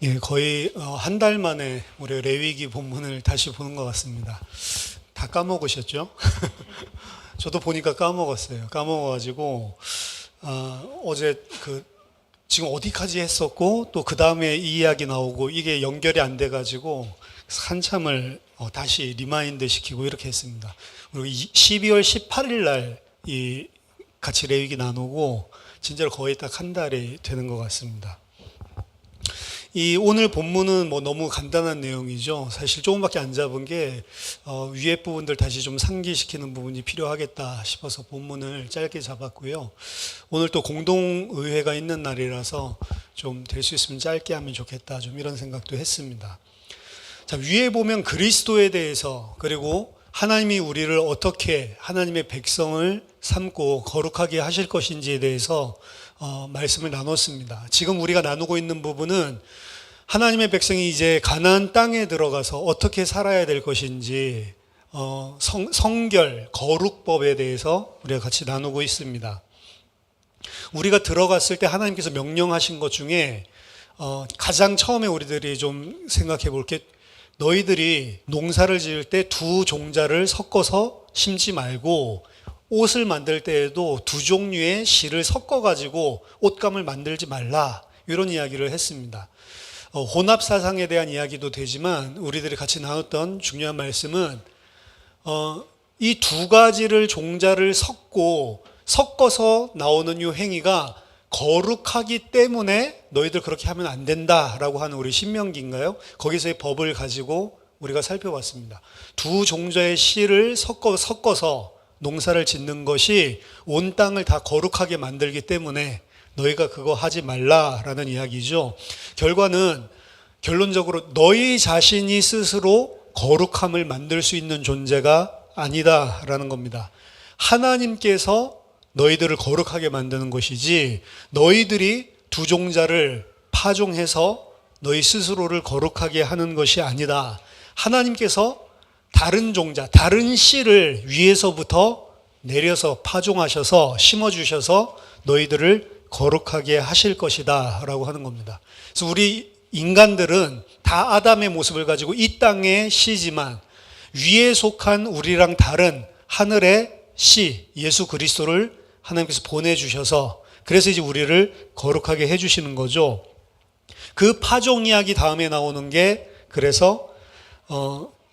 예, 거의 한 달 만에 우리 레위기 본문을 다시 보는 것 같습니다. 다 까먹으셨죠? 저도 보니까 까먹었어요. 까먹어가지고 어제 지금 어디까지 했었고 또 그 다음에 이 이야기 나오고 이게 연결이 안 돼가지고 한참을 다시 리마인드 시키고 이렇게 했습니다. 그리고 12월 18일 날 같이 레위기 나누고 진짜로 거의 딱 한 달이 되는 것 같습니다. 이 오늘 본문은 뭐 너무 간단한 내용이죠. 사실 조금밖에 안 잡은 게 위에 부분들 다시 좀 상기시키는 부분이 필요하겠다 싶어서 본문을 짧게 잡았고요. 오늘 또 공동의회가 있는 날이라서 좀 될 수 있으면 짧게 하면 좋겠다, 좀 이런 생각도 했습니다. 자, 위에 보면 그리스도에 대해서, 그리고 하나님이 우리를 어떻게 하나님의 백성을 삼고 거룩하게 하실 것인지에 대해서 말씀을 나눴습니다. 지금 우리가 나누고 있는 부분은 하나님의 백성이 이제 가나안 땅에 들어가서 어떻게 살아야 될 것인지 성결, 거룩법에 대해서 우리가 같이 나누고 있습니다. 우리가 들어갔을 때 하나님께서 명령하신 것 중에 가장 처음에 우리들이 좀 생각해 볼 게, 너희들이 농사를 지을 때 두 종자를 섞어서 심지 말고 옷을 만들 때에도 두 종류의 실을 섞어가지고 옷감을 만들지 말라, 이런 이야기를 했습니다. 혼합 사상에 대한 이야기도 되지만 우리들이 같이 나눴던 중요한 말씀은 이 두 가지를 종자를 섞어서 나오는 이 행위가 거룩하기 때문에 너희들 그렇게 하면 안 된다라고 하는 우리 신명기인가요? 거기서의 법을 가지고 우리가 살펴봤습니다. 두 종자의 실을 섞어서 농사를 짓는 것이 온 땅을 다 거룩하게 만들기 때문에 너희가 그거 하지 말라라는 이야기죠. 결론적으로 너희 자신이 스스로 거룩함을 만들 수 있는 존재가 아니다라는 겁니다. 하나님께서 너희들을 거룩하게 만드는 것이지, 너희들이 두 종자를 파종해서 너희 스스로를 거룩하게 하는 것이 아니다. 하나님께서 다른 종자, 다른 씨를 위에서부터 내려서 파종하셔서 심어주셔서 너희들을 거룩하게 하실 것이다 라고 하는 겁니다. 그래서 우리 인간들은 다 아담의 모습을 가지고 이 땅의 씨지만 위에 속한 우리랑 다른 하늘의 씨, 예수 그리스도를 하나님께서 보내주셔서, 그래서 이제 우리를 거룩하게 해주시는 거죠. 그 파종 이야기 다음에 나오는 게, 그래서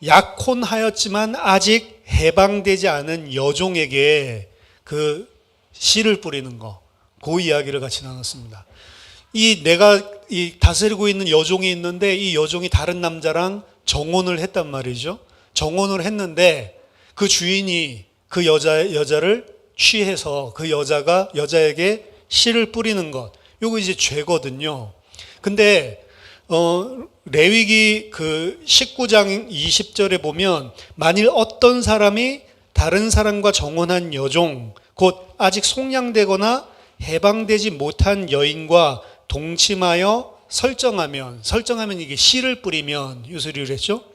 약혼하였지만 아직 해방되지 않은 여종에게 그 씨를 뿌리는 거, 그 이야기를 같이 나눴습니다. 내가 다스리고 있는 여종이 있는데 이 여종이 다른 남자랑 정혼을 했단 말이죠. 정혼을 했는데 그 주인이 그 여자를 취해서 그 여자에게 씨를 뿌리는 것, 요거 이제 죄거든요. 근데 레위기 19장 20절에 보면, 만일 어떤 사람이 다른 사람과 정혼한 여종, 곧 아직 속량되거나 해방되지 못한 여인과 동침하여 설정하면 이게 씨를 뿌리면, 이 소리를 했죠.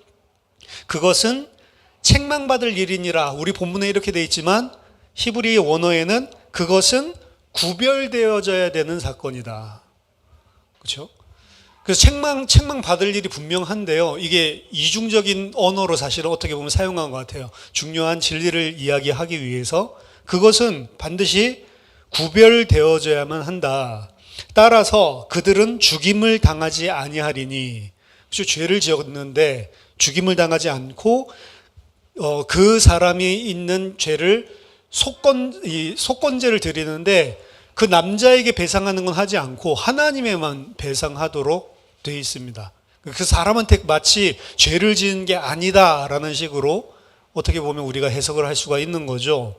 그것은 책망받을 일이니라. 우리 본문에 이렇게 돼 있지만 히브리 원어에는 그것은 구별되어져야 되는 사건이다. 그렇죠? 그래서 책망 받을 일이 분명한데요. 이게 이중적인 언어로 사실은 어떻게 보면 사용한 것 같아요. 중요한 진리를 이야기하기 위해서 그것은 반드시 구별되어져야만 한다. 따라서 그들은 죽임을 당하지 아니하리니, 죄를 지었는데 죽임을 당하지 않고 그 사람이 있는 죄를 속건제를 드리는데 그 남자에게 배상하는 건 하지 않고 하나님에만 배상하도록 되어 있습니다. 그 사람한테 마치 죄를 지은 게 아니다라는 식으로 어떻게 보면 우리가 해석을 할 수가 있는 거죠.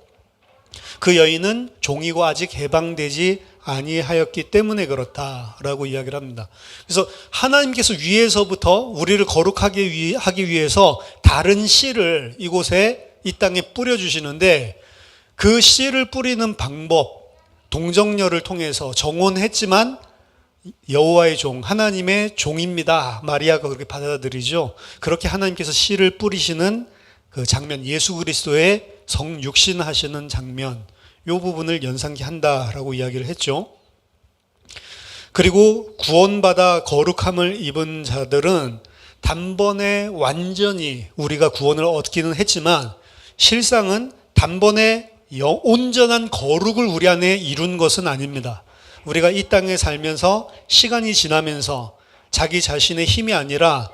그 여인은 종이고 아직 해방되지 아니하였기 때문에 그렇다라고 이야기를 합니다. 그래서 하나님께서 위에서부터 우리를 거룩하게 하기 위해서 다른 씨를 이곳에, 이 땅에 뿌려주시는데, 그 씨를 뿌리는 방법, 동정녀를 통해서 정혼했지만 여호와의 종, 하나님의 종입니다. 마리아가 그렇게 받아들이죠. 그렇게 하나님께서 씨를 뿌리시는 그 장면, 예수 그리스도의 성육신하시는 장면, 이 부분을 연상케 한다라고 이야기를 했죠. 그리고 구원받아 거룩함을 입은 자들은 단번에 완전히 우리가 구원을 얻기는 했지만 실상은 단번에 온전한 거룩을 우리 안에 이룬 것은 아닙니다. 우리가 이 땅에 살면서 시간이 지나면서 자기 자신의 힘이 아니라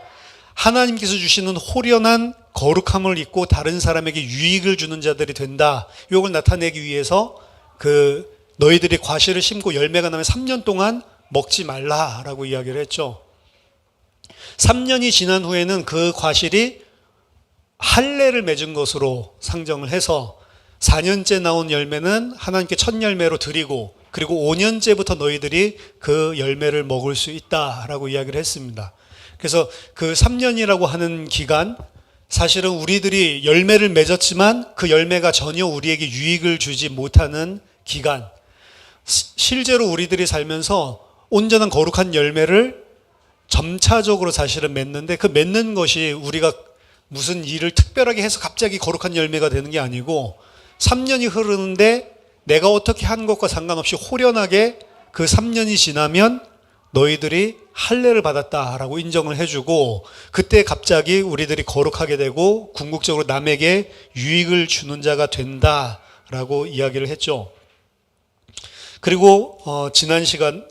하나님께서 주시는 호련한 거룩함을 입고 다른 사람에게 유익을 주는 자들이 된다. 이걸 나타내기 위해서 너희들이 과실을 심고 열매가 나면 3년 동안 먹지 말라라고 이야기를 했죠. 3년이 지난 후에는 그 과실이 할례를 맺은 것으로 상정을 해서 4년째 나온 열매는 하나님께 첫 열매로 드리고 그리고 5년째부터 너희들이 그 열매를 먹을 수 있다라고 이야기를 했습니다. 그래서 그 3년이라고 하는 기간, 사실은 우리들이 열매를 맺었지만 그 열매가 전혀 우리에게 유익을 주지 못하는 기간, 실제로 우리들이 살면서 온전한 거룩한 열매를 점차적으로 사실은 맺는데 그 맺는 것이 우리가 무슨 일을 특별하게 해서 갑자기 거룩한 열매가 되는 게 아니고 3년이 흐르는데 내가 어떻게 한 것과 상관없이 호련하게 그 3년이 지나면 너희들이 할례를 받았다라고 인정을 해주고 그때 갑자기 우리들이 거룩하게 되고 궁극적으로 남에게 유익을 주는 자가 된다라고 이야기를 했죠. 그리고 지난 시간에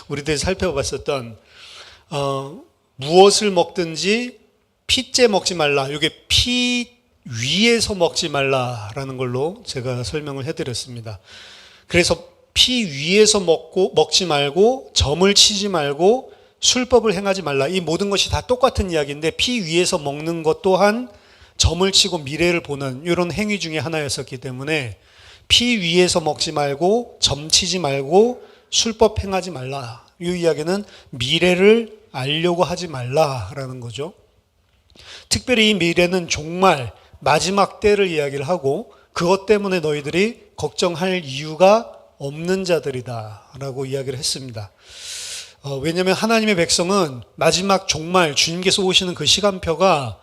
우리들이 살펴봤었던 무엇을 먹든지 피째 먹지 말라. 이게 피 위에서 먹지 말라라는 걸로 제가 설명을 해드렸습니다. 그래서 피 위에서 먹지 말고 점을 치지 말고 술법을 행하지 말라. 이 모든 것이 다 똑같은 이야기인데 피 위에서 먹는 것 또한 점을 치고 미래를 보는 이런 행위 중에 하나였었기 때문에 피 위에서 먹지 말고 점 치지 말고 술법 행하지 말라. 이 이야기는 미래를 알려고 하지 말라라는 거죠. 특별히 이 미래는 종말, 마지막 때를 이야기를 하고 그것 때문에 너희들이 걱정할 이유가 없는 자들이다 라고 이야기를 했습니다. 왜냐하면 하나님의 백성은 마지막 종말, 주님께서 오시는 그 시간표가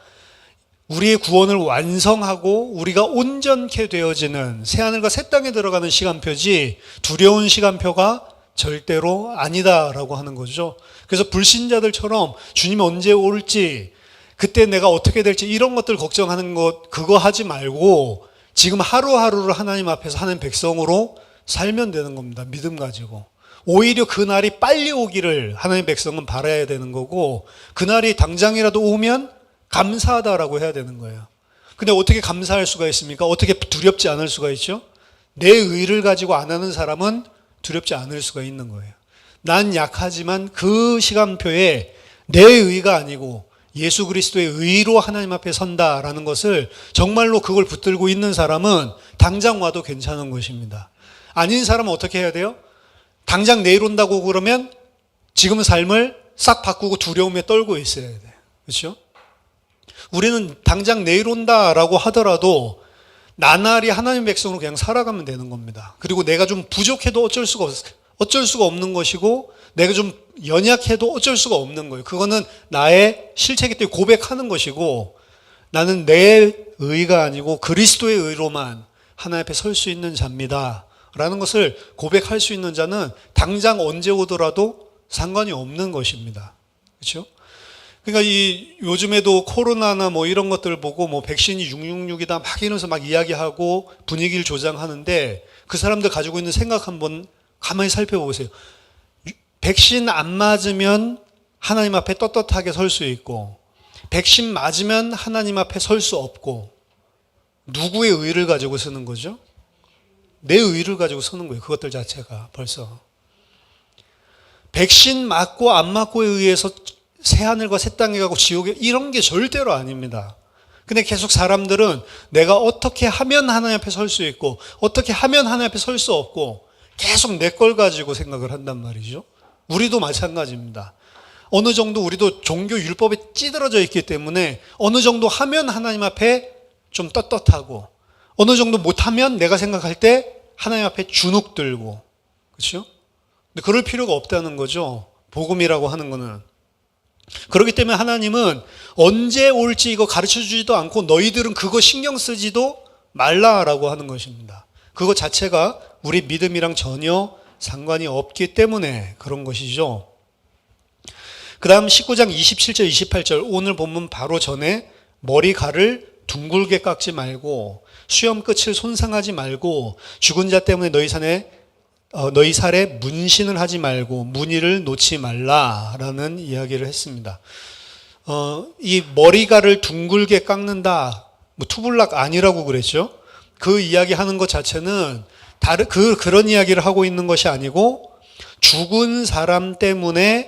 우리의 구원을 완성하고 우리가 온전케 되어지는 새하늘과 새 땅에 들어가는 시간표지 두려운 시간표가 절대로 아니다라고 하는 거죠. 그래서 불신자들처럼 주님이 언제 올지 그때 내가 어떻게 될지 이런 것들 걱정하는 것 그거 하지 말고 지금 하루하루를 하나님 앞에서 하는 백성으로 살면 되는 겁니다. 믿음 가지고. 오히려 그날이 빨리 오기를 하나님의 백성은 바라야 되는 거고 그날이 당장이라도 오면 감사하다라고 해야 되는 거예요. 근데 어떻게 감사할 수가 있습니까? 어떻게 두렵지 않을 수가 있죠? 내 의를 가지고 안 하는 사람은 두렵지 않을 수가 있는 거예요. 난 약하지만 그 시간표에 내 의가 아니고 예수 그리스도의 의로 하나님 앞에 선다라는 것을 정말로 그걸 붙들고 있는 사람은 당장 와도 괜찮은 것입니다. 아닌 사람은 어떻게 해야 돼요? 당장 내일 온다고 그러면 지금 삶을 싹 바꾸고 두려움에 떨고 있어야 돼요. 그렇죠? 우리는 당장 내일 온다라고 하더라도 나날이 하나님의 백성으로 그냥 살아가면 되는 겁니다. 그리고 내가 좀 부족해도 어쩔 수가 없는 것이고 내가 좀 연약해도 어쩔 수가 없는 거예요. 그거는 나의 실체이기 때문에 고백하는 것이고 나는 내 의가 아니고 그리스도의 의로만 하나님 앞에 설 수 있는 자입니다. 라는 것을 고백할 수 있는 자는 당장 언제 오더라도 상관이 없는 것입니다. 그렇죠? 그러니까 요즘에도 코로나나 뭐 이런 것들 보고 뭐 백신이 666이다 막 이러면서 막 이야기하고 분위기를 조장하는데 그 사람들 가지고 있는 생각 한번 가만히 살펴보세요. 백신 안 맞으면 하나님 앞에 떳떳하게 설 수 있고 백신 맞으면 하나님 앞에 설 수 없고 누구의 의를 가지고 서는 거죠? 내 의를 가지고 서는 거예요. 그것들 자체가 벌써. 백신 맞고 안 맞고에 의해서 새하늘과 새 땅에 가고 지옥에 이런 게 절대로 아닙니다. 근데 계속 사람들은 내가 어떻게 하면 하나님 앞에 설 수 있고 어떻게 하면 하나님 앞에 설 수 없고 계속 내 걸 가지고 생각을 한단 말이죠. 우리도 마찬가지입니다. 어느 정도 우리도 종교 율법에 찌들어져 있기 때문에 어느 정도 하면 하나님 앞에 좀 떳떳하고 어느 정도 못하면 내가 생각할 때 하나님 앞에 주눅 들고 그렇죠? 근데 그럴 필요가 없다는 거죠. 복음이라고 하는 거는. 그렇기 때문에 하나님은 언제 올지 이거 가르쳐 주지도 않고 너희들은 그거 신경 쓰지도 말라라고 하는 것입니다. 그거 자체가 우리 믿음이랑 전혀 상관이 없기 때문에 그런 것이죠. 그 다음 19장 27절 28절 오늘 본문 바로 전에 머리칼을 둥글게 깎지 말고 수염 끝을 손상하지 말고 죽은 자 때문에 너희 살에 문신을 하지 말고 무늬를 놓지 말라라는 이야기를 했습니다. 이 머리칼을 둥글게 깎는다, 뭐 투블락 아니라고 그랬죠. 그 이야기 하는 것 자체는 그런 이야기를 하고 있는 것이 아니고 죽은 사람 때문에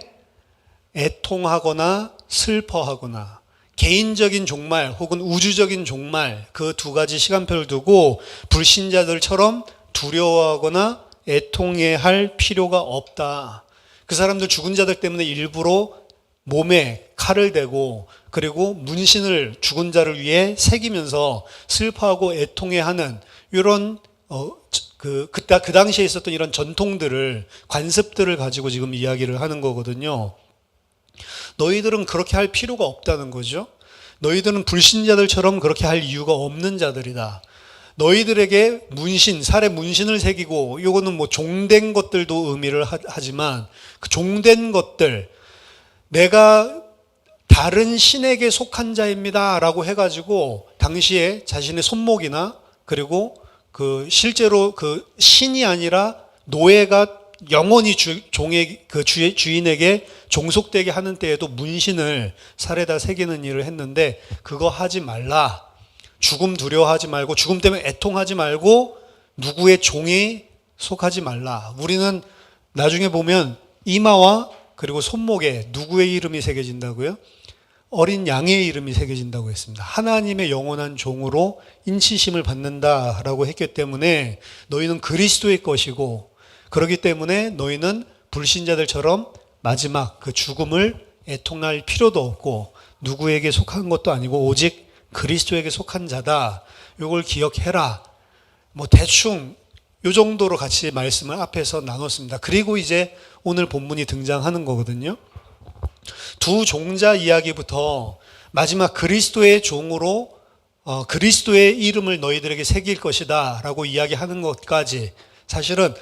애통하거나 슬퍼하거나 개인적인 종말 혹은 우주적인 종말 그 두 가지 시간표를 두고 불신자들처럼 두려워하거나 애통해 할 필요가 없다. 그 사람들 죽은 자들 때문에 일부러 몸에 칼을 대고 그리고 문신을 죽은 자를 위해 새기면서 슬퍼하고 애통해 하는 이런 그 당시에 있었던 이런 전통들을 관습들을 가지고 지금 이야기를 하는 거거든요. 너희들은 그렇게 할 필요가 없다는 거죠. 너희들은 불신자들처럼 그렇게 할 이유가 없는 자들이다. 너희들에게 살에 문신을 새기고 이거는 뭐 종된 것들도 의미를 하지만 그 종된 것들 내가 다른 신에게 속한 자입니다 라고 해가지고 당시에 자신의 손목이나 그리고 그 실제로 그 신이 아니라 노예가 영원히 주인에게 종속되게 하는 때에도 문신을 살에다 새기는 일을 했는데 그거 하지 말라. 죽음 두려워하지 말고 죽음 때문에 애통하지 말고 누구의 종에 속하지 말라. 우리는 나중에 보면 이마와 그리고 손목에 누구의 이름이 새겨진다고요? 어린 양의 이름이 새겨진다고 했습니다. 하나님의 영원한 종으로 인치심을 받는다라고 했기 때문에 너희는 그리스도의 것이고 그렇기 때문에 너희는 불신자들처럼 마지막 그 죽음을 애통할 필요도 없고 누구에게 속한 것도 아니고 오직 그리스도에게 속한 자다. 이걸 기억해라. 뭐 대충 이 정도로 같이 말씀을 앞에서 나눴습니다. 그리고 이제 오늘 본문이 등장하는 거거든요. 두 종자 이야기부터 마지막 그리스도의 종으로 그리스도의 이름을 너희들에게 새길 것이다 라고 이야기하는 것까지 사실은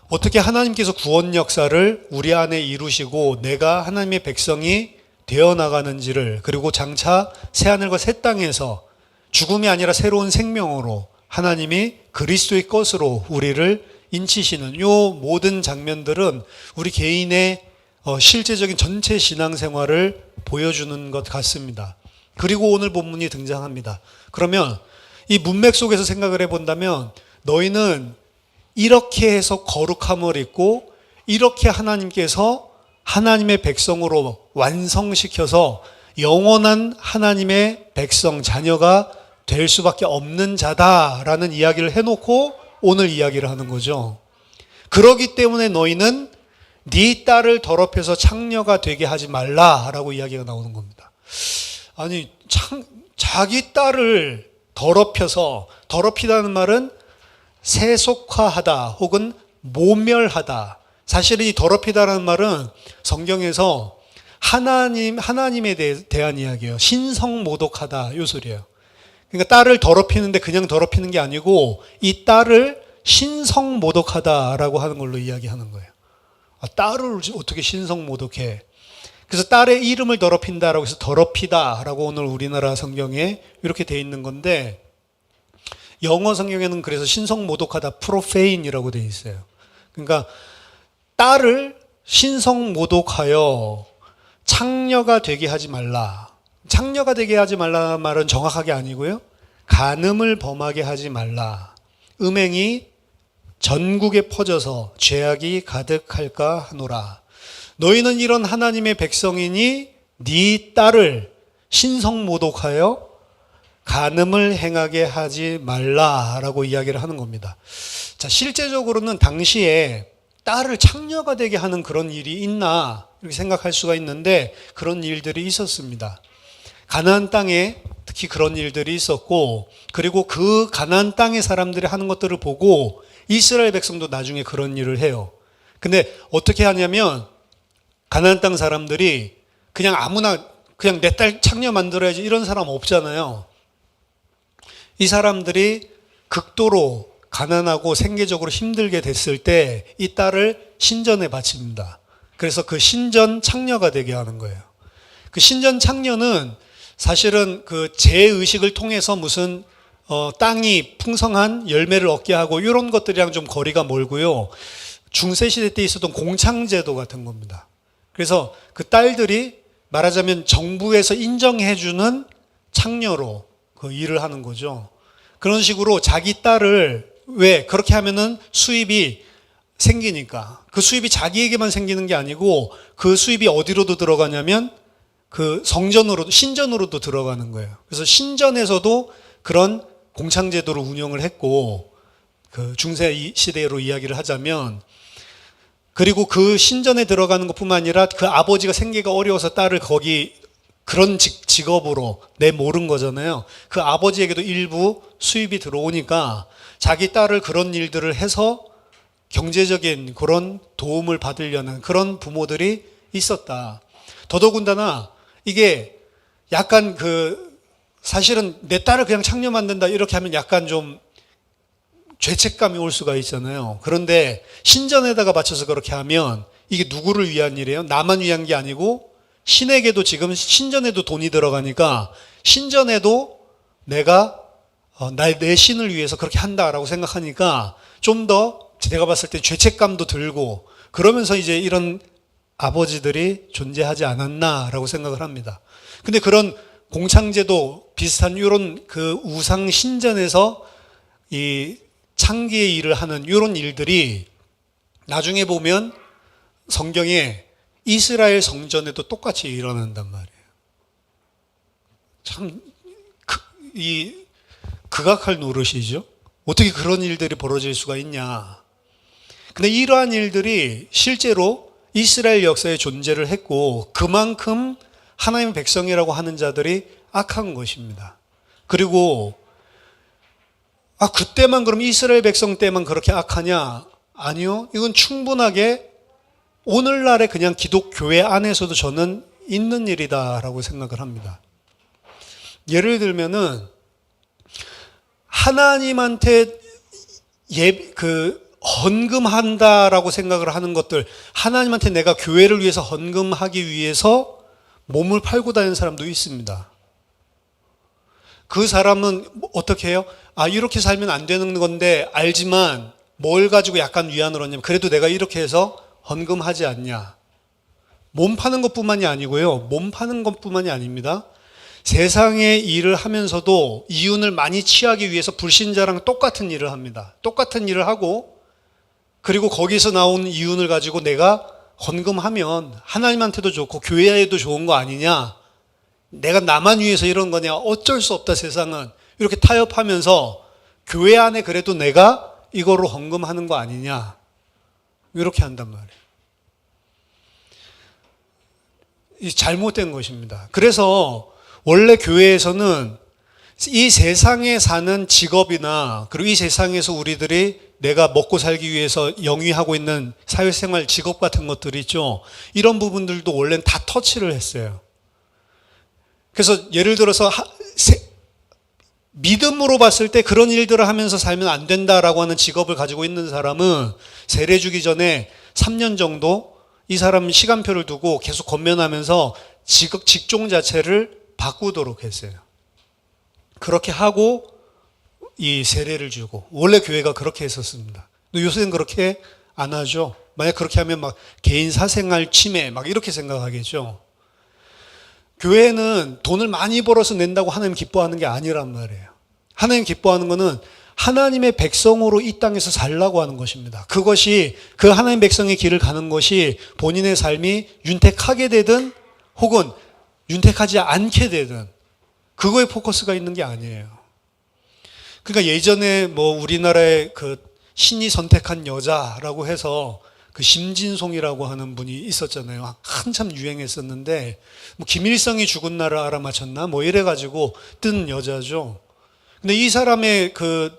어떻게 하나님께서 구원 역사를 우리 안에 이루시고 내가 하나님의 백성이 되어 나가는지를 그리고 장차 새하늘과 새 땅에서 죽음이 아니라 새로운 생명으로 하나님이 그리스도의 것으로 우리를 인치시는 이 모든 장면들은 우리 개인의 실제적인 전체 신앙생활을 보여주는 것 같습니다. 그리고 오늘 본문이 등장합니다. 그러면 이 문맥 속에서 생각을 해본다면 너희는 이렇게 해서 거룩함을 입고 이렇게 하나님께서 하나님의 백성으로 완성시켜서 영원한 하나님의 백성, 자녀가 될 수밖에 없는 자다라는 이야기를 해놓고 오늘 이야기를 하는 거죠. 그러기 때문에 너희는 네 딸을 더럽혀서 창녀가 되게 하지 말라라고 이야기가 나오는 겁니다. 아니 자기 딸을 더럽히다는 말은 세속화하다 혹은 모멸하다. 사실 이 더럽히다라는 말은 성경에서 하나님에 대한 이야기예요. 신성모독하다 이 소리예요. 그러니까 딸을 더럽히는데 그냥 더럽히는 게 아니고 이 딸을 신성모독하다라고 하는 걸로 이야기하는 거예요. 딸을 어떻게 신성모독해? 그래서 딸의 이름을 더럽힌다라고 해서 더럽히다라고 오늘 우리나라 성경에 이렇게 돼 있는 건데 영어 성경에는 그래서 신성모독하다 프로페인이라고 돼 있어요. 그러니까 딸을 신성모독하여 창녀가 되게 하지 말라. 창녀가 되게 하지 말라 말은 정확하게 아니고요. 간음을 범하게 하지 말라. 음행이 전국에 퍼져서 죄악이 가득할까 하노라. 너희는 이런 하나님의 백성이니 네 딸을 신성모독하여 간음을 행하게 하지 말라라고 이야기를 하는 겁니다. 자, 실제적으로는 당시에 딸을 창녀가 되게 하는 그런 일이 있나 이렇게 생각할 수가 있는데 그런 일들이 있었습니다. 가나안 땅에 특히 그런 일들이 있었고 그리고 그 가나안 땅의 사람들이 하는 것들을 보고 이스라엘 백성도 나중에 그런 일을 해요. 근데 어떻게 하냐면 가나안 땅 사람들이 그냥 아무나 그냥 내 딸 창녀 만들어야지 이런 사람 없잖아요. 이 사람들이 극도로 가난하고 생계적으로 힘들게 됐을 때 이 딸을 신전에 바칩니다. 그래서 그 신전 창녀가 되게 하는 거예요. 그 신전 창녀는 사실은 그 재의식을 통해서 무슨 땅이 풍성한 열매를 얻게 하고 이런 것들이랑 좀 거리가 멀고요. 중세시대 때 있었던 공창제도 같은 겁니다. 그래서 그 딸들이 말하자면 정부에서 인정해주는 창녀로 그 일을 하는 거죠. 그런 식으로 자기 딸을 왜 그렇게 하면은 수입이 생기니까 그 수입이 자기에게만 생기는 게 아니고 그 수입이 어디로도 들어가냐면 그 성전으로도 신전으로도 들어가는 거예요. 그래서 신전에서도 그런 공창제도를 운영을 했고 그 중세 시대로 이야기를 하자면 그리고 그 신전에 들어가는 것뿐만 아니라 그 아버지가 생계가 어려워서 딸을 거기 그런 직업으로 내모른 거잖아요. 그 아버지에게도 일부 수입이 들어오니까 자기 딸을 그런 일들을 해서 경제적인 그런 도움을 받으려는 그런 부모들이 있었다. 더더군다나 이게 약간 그 사실은 내 딸을 그냥 창녀 만든다 이렇게 하면 약간 좀 죄책감이 올 수가 있잖아요. 그런데 신전에다가 바쳐서 그렇게 하면 이게 누구를 위한 일이에요? 나만 위한 게 아니고 신에게도 지금 신전에도 돈이 들어가니까 신전에도 내가 내 신을 위해서 그렇게 한다라고 생각하니까 좀 더 내가 봤을 때 죄책감도 들고 그러면서 이제 이런 아버지들이 존재하지 않았나라고 생각을 합니다. 근데 그런 공창제도 비슷한 이런 그 우상 신전에서 이 창기의 일을 하는 이런 일들이 나중에 보면 성경에 이스라엘 성전에도 똑같이 일어난단 말이에요. 참, 극악할 노릇이죠. 어떻게 그런 일들이 벌어질 수가 있냐. 근데 이러한 일들이 실제로 이스라엘 역사에 존재를 했고 그만큼 하나님의 백성이라고 하는 자들이 악한 것입니다. 그리고 그때만 그럼 이스라엘 백성 때만 그렇게 악하냐? 아니요. 이건 충분하게 오늘날의 그냥 기독교회 안에서도 저는 있는 일이다라고 생각을 합니다. 예를 들면은 하나님한테 헌금한다라고 생각을 하는 것들, 하나님한테 내가 교회를 위해서 헌금하기 위해서 몸을 팔고 다니는 사람도 있습니다. 그 사람은 어떻게 해요? 이렇게 살면 안 되는 건데 알지만 뭘 가지고 약간 위안을 얻냐면 그래도 내가 이렇게 해서 헌금하지 않냐. 몸 파는 것뿐만이 아니고요. 몸 파는 것뿐만이 아닙니다. 세상의 일을 하면서도 이윤을 많이 취하기 위해서 불신자랑 똑같은 일을 합니다. 똑같은 일을 하고 그리고 거기서 나온 이윤을 가지고 내가 헌금하면 하나님한테도 좋고 교회에도 좋은 거 아니냐. 내가 나만 위해서 이런 거냐. 어쩔 수 없다 세상은. 이렇게 타협하면서 교회 안에 그래도 내가 이거로 헌금하는 거 아니냐. 이렇게 한단 말이에요. 이 잘못된 것입니다. 그래서 원래 교회에서는 이 세상에 사는 직업이나 그리고 이 세상에서 우리들이 내가 먹고 살기 위해서 영위하고 있는 사회생활 직업 같은 것들이 있죠. 이런 부분들도 원래는 다 터치를 했어요. 그래서 예를 들어서 믿음으로 봤을 때 그런 일들을 하면서 살면 안 된다라고 하는 직업을 가지고 있는 사람은 세례 주기 전에 3년 정도 이 사람 시간표를 두고 계속 권면하면서 직종 자체를 바꾸도록 했어요. 그렇게 하고 이 세례를 주고 원래 교회가 그렇게 했었습니다. 근데 요새는 그렇게 안 하죠. 만약 그렇게 하면 막 개인 사생활 침해 막 이렇게 생각하겠죠. 교회는 돈을 많이 벌어서 낸다고 하나님 기뻐하는 게 아니란 말이에요. 하나님 기뻐하는 거는 하나님의 백성으로 이 땅에서 살라고 하는 것입니다. 그것이 그 하나님 백성의 길을 가는 것이 본인의 삶이 윤택하게 되든 혹은 윤택하지 않게 되든 그거에 포커스가 있는 게 아니에요. 그러니까 예전에 우리나라의 그 신이 선택한 여자라고 해서 그 심진송이라고 하는 분이 있었잖아요. 한참 유행했었는데 김일성이 죽은 날을 알아맞혔나 이래가지고 뜬 여자죠. 근데 이 사람의 그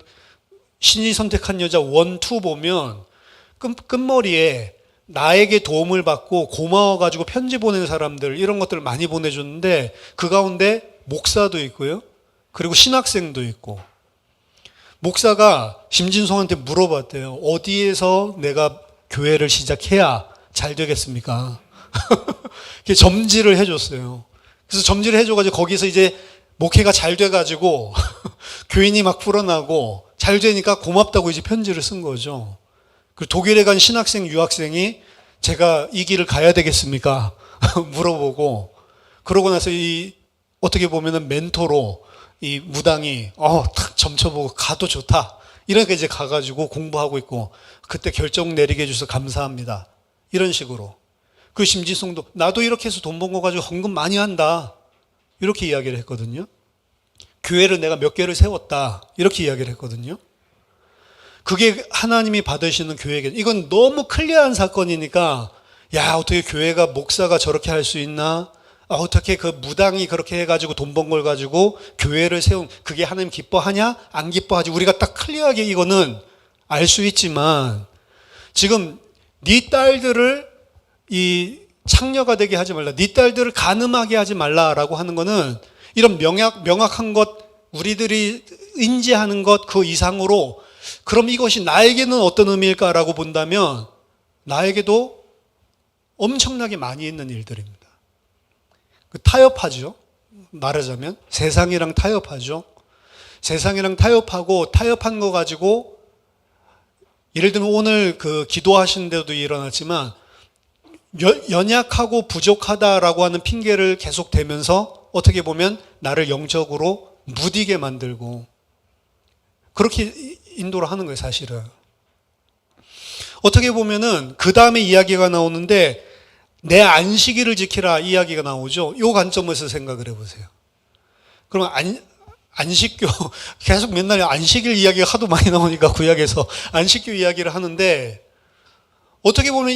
신이 선택한 여자 1, 2 보면 끝머리에 나에게 도움을 받고 고마워가지고 편지 보낸 사람들 이런 것들을 많이 보내줬는데 그 가운데 목사도 있고요. 그리고 신학생도 있고 목사가 심진송한테 물어봤대요. 어디에서 내가 교회를 시작해야 잘 되겠습니까? 점지를 해줬어요. 그래서 점지를 해줘가지고 거기서 이제 목회가 잘 돼가지고 교인이 막 불어나고 잘 되니까 고맙다고 이제 편지를 쓴 거죠. 그 독일에 간 신학생, 유학생이 제가 이 길을 가야 되겠습니까? 물어보고 그러고 나서 어떻게 보면은 멘토로 이 무당이 탁 점쳐보고 가도 좋다. 이러니까 이제 가가지고 공부하고 있고 그때 결정 내리게 해주셔서 감사합니다. 이런 식으로. 그 심지송도 나도 이렇게 해서 돈 번 거 가지고 헌금 많이 한다. 이렇게 이야기를 했거든요. 교회를 내가 몇 개를 세웠다. 이렇게 이야기를 했거든요. 그게 하나님이 받으시는 교회겠죠. 이건 너무 클리어한 사건이니까 야 어떻게 교회가 목사가 저렇게 할 수 있나? 어떻게 그 무당이 그렇게 해가지고 돈 번 걸 가지고 교회를 세운 그게 하나님 기뻐하냐? 안 기뻐하지. 우리가 딱 클리어하게 이거는 알 수 있지만 지금 네 딸들을 이 창녀가 되게 하지 말라. 네 딸들을 간음하게 하지 말라라고 하는 거는 이런 명확한 것 우리들이 인지하는 것 그 이상으로 그럼 이것이 나에게는 어떤 의미일까라고 본다면 나에게도 엄청나게 많이 있는 일들입니다. 타협하죠. 말하자면 세상이랑 타협하죠. 세상이랑 타협하고 타협한 거 가지고 예를 들면 오늘 그 기도하시는 데도 일어났지만 연약하고 부족하다라고 하는 핑계를 계속 대면서 어떻게 보면 나를 영적으로 무디게 만들고 그렇게 인도를 하는 거예요, 사실은. 어떻게 보면은 그 다음에 이야기가 나오는데 내 안식일을 지키라 이야기가 나오죠. 이 관점에서 생각을 해보세요. 그러면 안식교 계속 맨날 안식일 이야기가 하도 많이 나오니까 구약에서 안식교 이야기를 하는데 어떻게 보면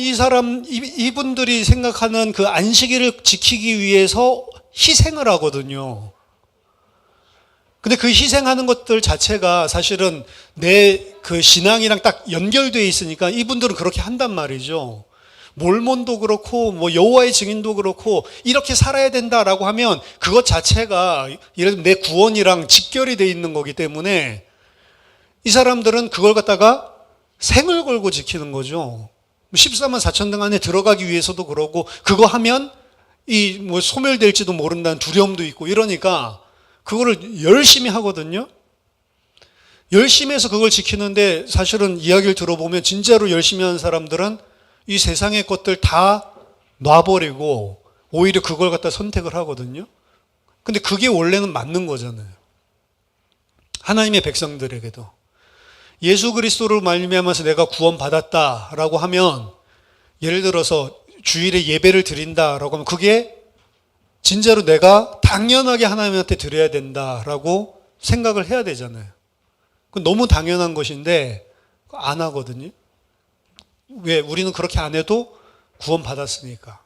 이분들이 생각하는 그 안식일을 지키기 위해서 희생을 하거든요. 근데 그 희생하는 것들 자체가 사실은 내 그 신앙이랑 딱 연결되어 있으니까 이분들은 그렇게 한단 말이죠. 몰몬도 그렇고 뭐 여호와의 증인도 그렇고 이렇게 살아야 된다라고 하면 그것 자체가 예를 들면 내 구원이랑 직결이 되어 있는 거기 때문에 이 사람들은 그걸 갖다가 생을 걸고 지키는 거죠. 14만 4천 등 안에 들어가기 위해서도 그러고 그거 하면 이 뭐 소멸될지도 모른다는 두려움도 있고 이러니까 그거를 열심히 하거든요. 열심히 해서 그걸 지키는데 사실은 이야기를 들어보면 진짜로 열심히 하는 사람들은 이 세상의 것들 다 놔버리고 오히려 그걸 갖다 선택을 하거든요. 근데 그게 원래는 맞는 거잖아요. 하나님의 백성들에게도. 예수 그리스도를 말미암아서 내가 구원받았다라고 하면 예를 들어서 주일에 예배를 드린다라고 하면 그게 진짜로 내가 당연하게 하나님한테 드려야 된다라고 생각을 해야 되잖아요. 그건 너무 당연한 것인데 안 하거든요. 왜? 우리는 그렇게 안 해도 구원받았으니까.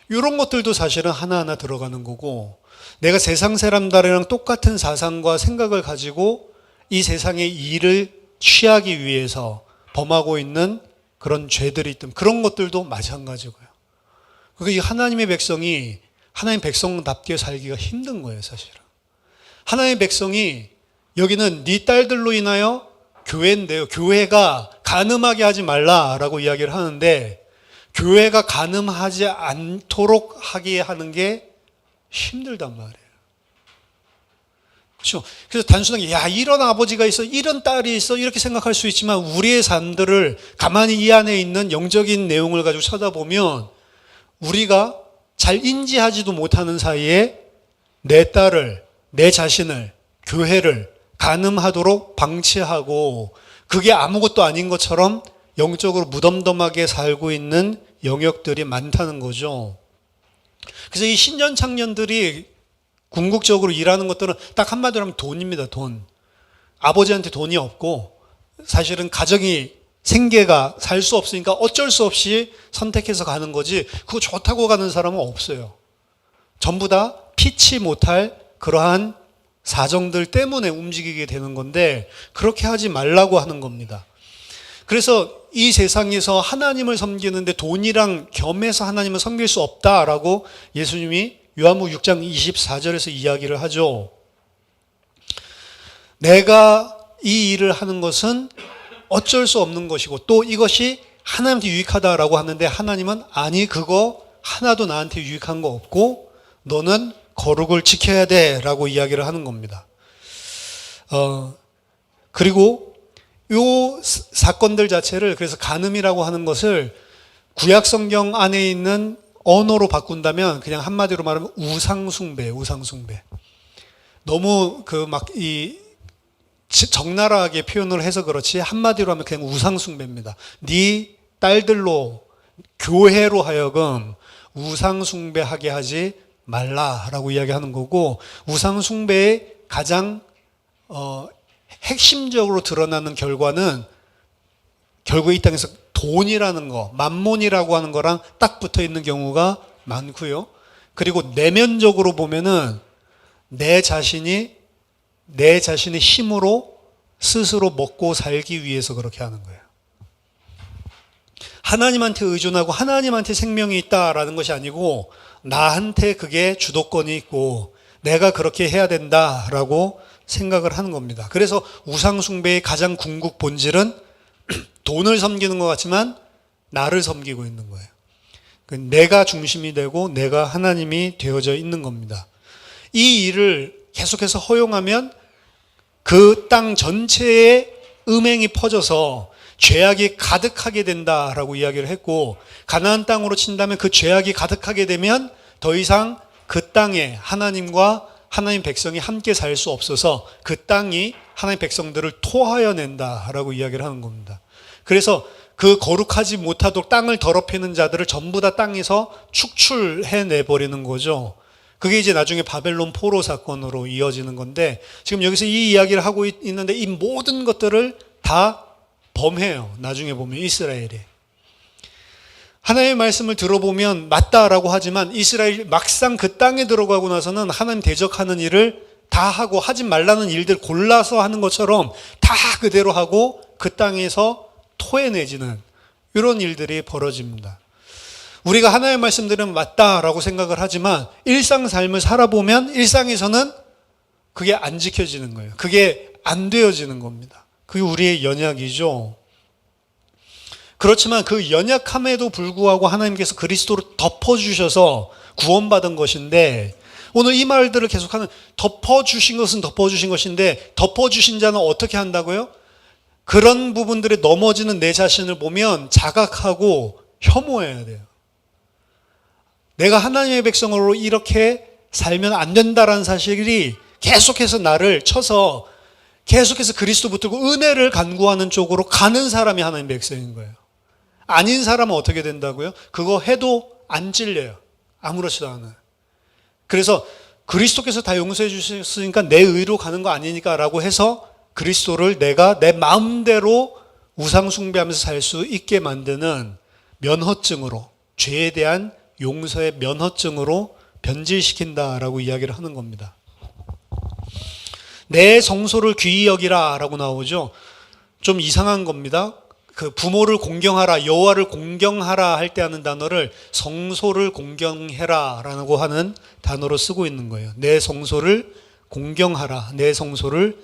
이런 것들도 사실은 하나하나 들어가는 거고 내가 세상 사람들이랑 똑같은 사상과 생각을 가지고 이 세상의 일을 취하기 위해서 범하고 있는 그런 죄들이 있던 그런 것들도 마찬가지고요. 그러니까 이 하나님의 백성이 하나님 백성답게 살기가 힘든 거예요, 사실은. 하나님의 백성이 여기는 네 딸들로 인하여 교회인데요. 교회가 간음하게 하지 말라라고 이야기를 하는데 교회가 간음하지 않도록 하게 하는 게 힘들단 말이에요. 그렇죠? 그래서 단순하게 야 이런 아버지가 있어 이런 딸이 있어 이렇게 생각할 수 있지만 우리의 삶들을 가만히 이 안에 있는 영적인 내용을 가지고 쳐다보면 우리가 잘 인지하지도 못하는 사이에 내 딸을 내 자신을 교회를 간음하도록 방치하고 그게 아무것도 아닌 것처럼 영적으로 무덤덤하게 살고 있는 영역들이 많다는 거죠. 그래서 이 신년 창년들이 궁극적으로 일하는 것들은 딱 한마디로 하면 돈입니다. 돈. 아버지한테 돈이 없고 사실은 가정이 생계가 살 수 없으니까 어쩔 수 없이 선택해서 가는 거지 그거 좋다고 가는 사람은 없어요. 전부 다 피치 못할 그러한 사정들 때문에 움직이게 되는 건데 그렇게 하지 말라고 하는 겁니다. 그래서 이 세상에서 하나님을 섬기는데 돈이랑 겸해서 하나님을 섬길 수 없다라고 예수님이 요한복음 6장 24절에서 이야기를 하죠. 내가 이 일을 하는 것은 어쩔 수 없는 것이고 또 이것이 하나님한테 유익하다라고 하는데 하나님은 아니 그거 하나도 나한테 유익한 거 없고 너는 거룩을 지켜야 돼라고 이야기를 하는 겁니다. 그리고 요 사건들 자체를 그래서 간음이라고 하는 것을 구약 성경 안에 있는 언어로 바꾼다면 그냥 한마디로 말하면 우상숭배. 너무 적나라하게 표현을 해서 그렇지 한마디로 하면 그냥 우상숭배입니다. 네 딸들로 교회로 하여금 우상숭배하게 하지 말라라고 이야기하는 거고 우상숭배의 가장 핵심적으로 드러나는 결과는 결국 이 땅에서 돈이라는 거, 만몬이라고 하는 거랑 딱 붙어 있는 경우가 많고요. 그리고 내면적으로 보면은 내 자신의 힘으로 스스로 먹고 살기 위해서 그렇게 하는 거예요. 하나님한테 의존하고 하나님한테 생명이 있다라는 것이 아니고 나한테 그게 주도권이 있고 내가 그렇게 해야 된다라고 생각을 하는 겁니다. 그래서 우상숭배의 가장 궁극 본질은 돈을 섬기는 것 같지만 나를 섬기고 있는 거예요. 내가 중심이 되고 내가 하나님이 되어져 있는 겁니다. 이 일을 계속해서 허용하면 그 땅 전체에 음행이 퍼져서 죄악이 가득하게 된다라고 이야기를 했고 가나안 땅으로 친다면 그 죄악이 가득하게 되면 더 이상 그 땅에 하나님과 하나님 백성이 함께 살 수 없어서 그 땅이 하나님 백성들을 토하여 낸다라고 이야기를 하는 겁니다. 그래서 그 거룩하지 못하도록 땅을 더럽히는 자들을 전부 다 땅에서 축출해내버리는 거죠. 그게 이제 나중에 바벨론 포로 사건으로 이어지는 건데 지금 여기서 이 이야기를 하고 있는데 이 모든 것들을 다 범해요. 나중에 보면 이스라엘이. 하나님의 말씀을 들어보면 맞다라고 하지만 이스라엘이 막상 그 땅에 들어가고 나서는 하나님 대적하는 일을 다 하고 하지 말라는 일들 골라서 하는 것처럼 다 그대로 하고 그 땅에서 토해내지는 이런 일들이 벌어집니다. 우리가 하나님의 말씀들은 맞다라고 생각을 하지만 일상 삶을 살아보면 일상에서는 그게 안 지켜지는 거예요. 그게 안 되어지는 겁니다. 그게 우리의 연약이죠. 그렇지만 그 연약함에도 불구하고 하나님께서 그리스도로 덮어주셔서 구원받은 것인데 오늘 이 말들을 계속하는 덮어주신 것은 덮어주신 것인데 덮어주신 자는 어떻게 한다고요? 그런 부분들에 넘어지는 내 자신을 보면 자각하고 혐오해야 돼요. 내가 하나님의 백성으로 이렇게 살면 안 된다라는 사실이 계속해서 나를 쳐서 계속해서 그리스도 붙들고 은혜를 간구하는 쪽으로 가는 사람이 하나님의 백성인 거예요. 아닌 사람은 어떻게 된다고요? 그거 해도 안 찔려요. 아무렇지도 않아요. 그래서 그리스도께서 다 용서해 주셨으니까 내 의로 가는 거 아니니까 라고 해서 그리스도를 내가 내 마음대로 우상 숭배하면서 살 수 있게 만드는 면허증으로 죄에 대한 용서의 면허증으로 변질시킨다라고 이야기를 하는 겁니다. 내 성소를 귀히 여기라 라고 나오죠. 좀 이상한 겁니다. 그 부모를 공경하라, 여호와를 공경하라 할 때 하는 단어를 성소를 공경해라 라고 하는 단어로 쓰고 있는 거예요. 내 성소를 공경하라, 내 성소를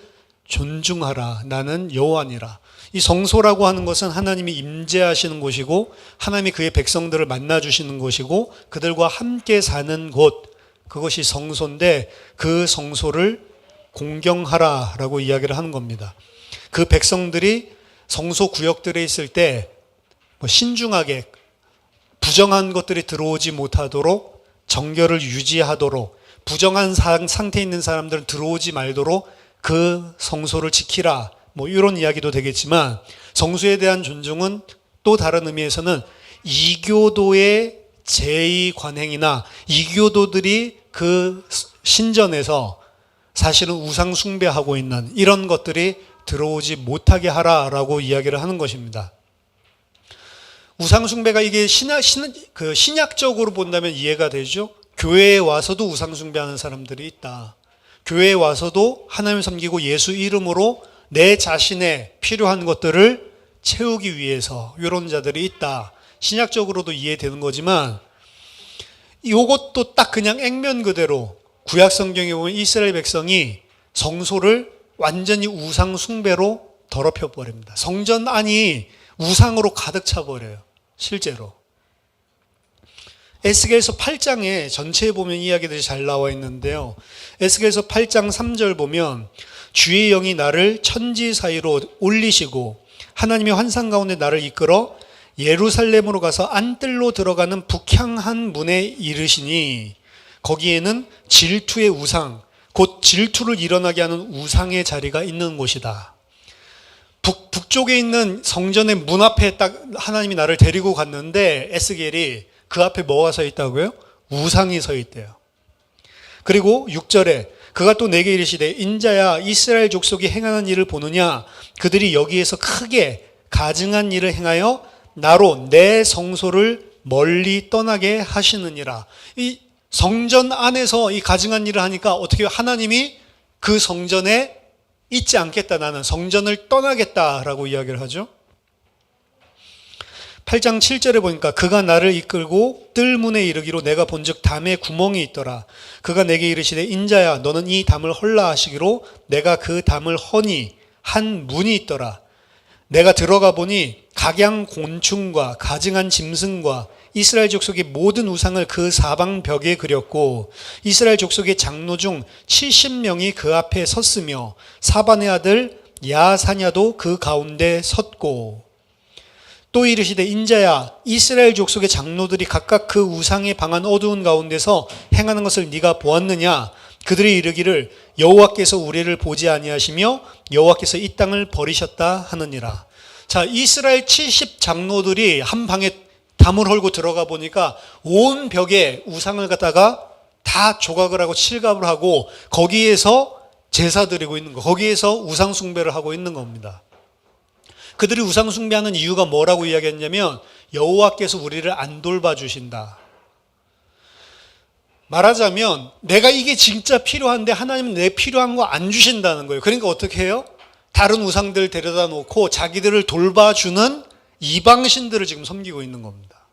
존중하라, 나는 여호와니라. 이 성소라고 하는 것은 하나님이 임재하시는 곳이고 하나님이 그의 백성들을 만나주시는 곳이고 그들과 함께 사는 곳, 그것이 성소인데 그 성소를 공경하라 라고 이야기를 하는 겁니다. 그 백성들이 성소 구역들에 있을 때 신중하게 부정한 것들이 들어오지 못하도록 정결을 유지하도록 부정한 상태에 있는 사람들은 들어오지 말도록 그 성소를 지키라, 이런 이야기도 되겠지만 성소에 대한 존중은 또 다른 의미에서는 이교도의 제의 관행이나 이교도들이 그 신전에서 사실은 우상 숭배하고 있는 이런 것들이 들어오지 못하게 하라라고 이야기를 하는 것입니다. 우상 숭배가 이게 신약적으로 본다면 이해가 되죠. 교회에 와서도 우상 숭배하는 사람들이 있다. 교회에 와서도 하나님 섬기고 예수 이름으로 내 자신의 필요한 것들을 채우기 위해서 이런 자들이 있다. 신약적으로도 이해되는 거지만 이것도 딱 그냥 액면 그대로 구약 성경에 보면 이스라엘 백성이 성소를 완전히 우상 숭배로 더럽혀 버립니다. 성전 안이 우상으로 가득 차 버려요. 실제로. 에스겔서 8장에 전체에 보면 이야기들이 잘 나와 있는데요. 에스겔서 8장 3절 보면 주의 영이 나를 천지 사이로 올리시고 하나님의 환상 가운데 나를 이끌어 예루살렘으로 가서 안뜰로 들어가는 북향한 문에 이르시니 거기에는 질투의 우상, 곧 질투를 일어나게 하는 우상의 자리가 있는 곳이다. 북쪽에 있는 성전의 문 앞에 딱 하나님이 나를 데리고 갔는데 에스겔이 그 앞에 뭐가 서 있다고요? 우상이 서 있대요. 그리고 6절에 그가 또 내게 이르시되 인자야 이스라엘 족속이 행하는 일을 보느냐 그들이 여기에서 크게 가증한 일을 행하여 나로 내 성소를 멀리 떠나게 하시느니라. 이 성전 안에서 이 가증한 일을 하니까 어떻게 하나님이 그 성전에 있지 않겠다, 나는 성전을 떠나겠다라고 이야기를 하죠. 8장 7절에 보니까 그가 나를 이끌고 뜰문에 이르기로 내가 본즉 담에 구멍이 있더라. 그가 내게 이르시되 인자야 너는 이 담을 헐라 하시기로 내가 그 담을 허니 한 문이 있더라. 내가 들어가 보니 각양 곤충과 가증한 짐승과 이스라엘 족속의 모든 우상을 그 사방 벽에 그렸고 이스라엘 족속의 장로 중 70명이 그 앞에 섰으며 사반의 아들 야사냐도 그 가운데 섰고 또 이르시되 인자야 이스라엘 족속의 장로들이 각각 그 우상의 방한 어두운 가운데서 행하는 것을 네가 보았느냐 그들이 이르기를 여호와께서 우리를 보지 아니하시며 여호와께서 이 땅을 버리셨다 하느니라. 자, 이스라엘 70 장로들이 한 방에 담을 헐고 들어가 보니까 온 벽에 우상을 갖다가 다 조각을 하고 칠갑을 하고 거기에서 제사 드리고 있는 거, 거기에서 우상 숭배를 하고 있는 겁니다. 그들이 우상 숭배하는 이유가 뭐라고 이야기했냐면 여호와께서 우리를 안 돌봐주신다. 말하자면 내가 이게 진짜 필요한데 하나님은 내 필요한 거 안 주신다는 거예요. 그러니까 어떻게 해요? 다른 우상들 데려다 놓고 자기들을 돌봐주는 이방신들을 지금 섬기고 있는 겁니다.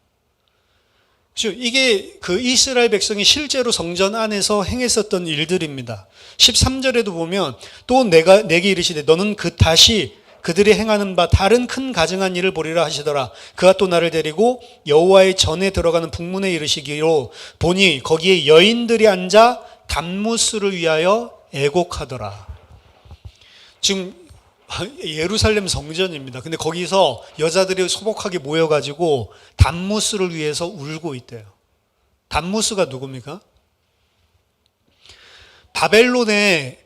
이게 그 이스라엘 백성이 실제로 성전 안에서 행했었던 일들입니다. 13절에도 보면 또 내게 이르시되 너는 다시 그들이 행하는 바 다른 큰 가증한 일을 보리라 하시더라. 그가 또 나를 데리고 여호와의 전에 들어가는 북문에 이르시기로 보니 거기에 여인들이 앉아 단무스를 위하여 애곡하더라. 지금 예루살렘 성전입니다. 근데 거기서 여자들이 소복하게 모여가지고 단무스를 위해서 울고 있대요. 단무스가 누굽니까? 바벨론의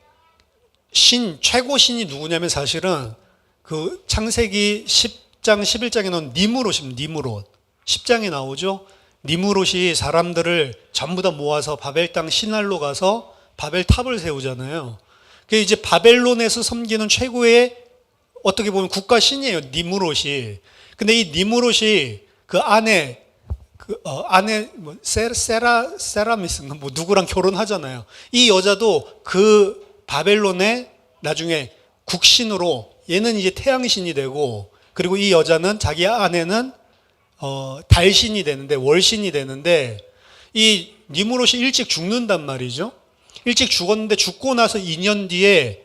최고 신이 누구냐면 사실은 그 창세기 10장 11장에 나온 니므롯입니다. 니므롯. 10장에 나오죠. 니므롯이 사람들을 전부 다 모아서 바벨 땅 신할로 가서 바벨 탑을 세우잖아요. 그 이제 바벨론에서 섬기는 최고의 어떻게 보면 국가 신이에요. 니므롯이. 근데 이 니므롯이 그 아내 세라미스인가 뭐 누구랑 결혼하잖아요. 이 여자도 그 바벨론의 나중에 국신으로 얘는 이제 태양신이 되고 그리고 이 여자는 자기 아내는 달신이 되는데 월신이 되는데 이 니므롯이 일찍 죽는단 말이죠. 일찍 죽었는데 죽고 나서 2년 뒤에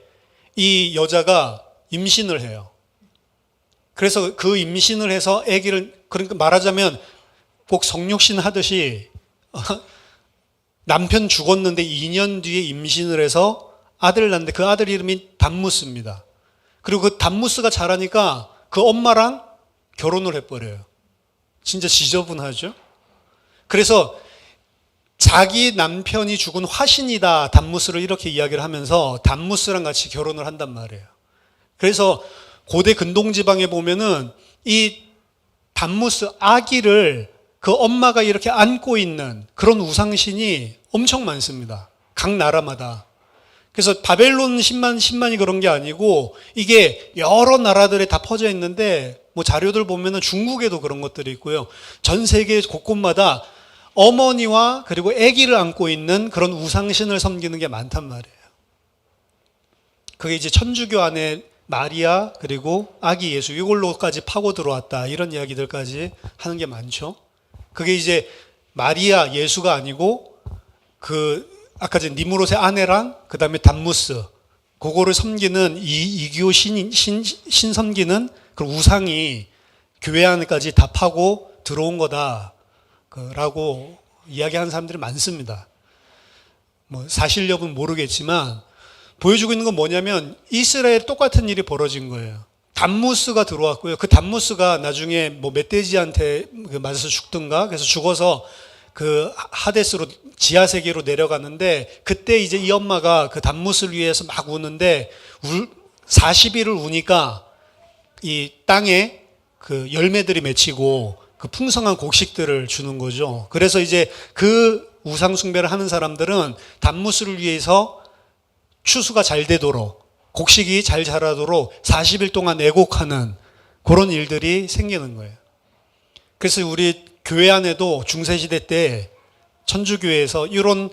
이 여자가 임신을 해요. 그래서 그 임신을 해서 아기를 그러니까 말하자면 꼭 성육신 하듯이 남편 죽었는데 2년 뒤에 임신을 해서 아들을 낳는데 그 아들 이름이 단무스입니다. 그리고 그 단무스가 자라니까 그 엄마랑 결혼을 해버려요. 진짜 지저분하죠? 그래서 자기 남편이 죽은 화신이다 단무스를 이렇게 이야기를 하면서 단무스랑 같이 결혼을 한단 말이에요. 그래서 고대 근동지방에 보면은 이 단무스 아기를 그 엄마가 이렇게 안고 있는 그런 우상신이 엄청 많습니다. 각 나라마다. 그래서 바벨론 신만이 그런 게 아니고 이게 여러 나라들에 다 퍼져 있는데 뭐 자료들 보면은 중국에도 그런 것들이 있고요. 전 세계 곳곳마다 어머니와 그리고 아기를 안고 있는 그런 우상신을 섬기는 게 많단 말이에요. 그게 이제 천주교 안에 마리아 그리고 아기 예수 이걸로까지 파고 들어왔다 이런 이야기들까지 하는 게 많죠. 그게 이제 마리아 예수가 아니고 그 아까 전 니므롯의 아내랑 그 다음에 단무스 그거를 섬기는 이교 신섬기는 그 우상이 교회 안까지 다 파고 들어온 거다라고 이야기하는 사람들이 많습니다. 뭐 사실 여부는 모르겠지만 보여주고 있는 건 뭐냐면 이스라엘에 똑같은 일이 벌어진 거예요. 담무스가 들어왔고요. 그 담무스가 나중에 뭐 멧돼지한테 맞아서 죽든가 그래서 죽어서 그 하데스로 지하 세계로 내려갔는데 그때 이제 이 엄마가 그 담무스를 위해서 막 우는데 40일을 우니까 이 땅에 그 열매들이 맺히고 그 풍성한 곡식들을 주는 거죠. 그래서 이제 그 우상 숭배를 하는 사람들은 담무스를 위해서 추수가 잘 되도록 곡식이 잘 자라도록 40일 동안 애곡하는 그런 일들이 생기는 거예요. 그래서 우리 교회 안에도 중세시대 때 천주교회에서 이런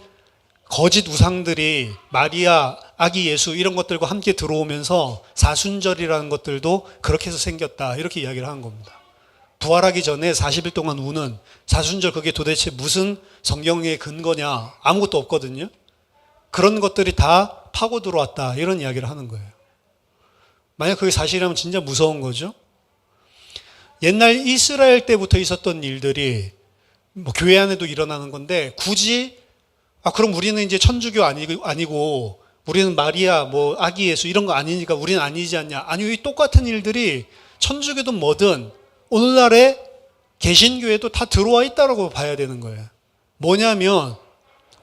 거짓 우상들이 마리아, 아기 예수 이런 것들과 함께 들어오면서 사순절이라는 것들도 그렇게 해서 생겼다 이렇게 이야기를 하는 겁니다. 부활하기 전에 40일 동안 우는 사순절 그게 도대체 무슨 성경의 근거냐 아무것도 없거든요. 그런 것들이 다 파고 들어왔다 이런 이야기를 하는 거예요. 만약 그게 사실이라면 진짜 무서운 거죠. 옛날 이스라엘 때부터 있었던 일들이 뭐 교회 안에도 일어나는 건데 굳이 그럼 우리는 이제 천주교 아니고 우리는 마리아 뭐 아기 예수 이런 거 아니니까 우리는 아니지 않냐. 아니 이 똑같은 일들이 천주교든 뭐든 오늘날의 개신교에도 다 들어와 있다고 봐야 되는 거예요. 뭐냐면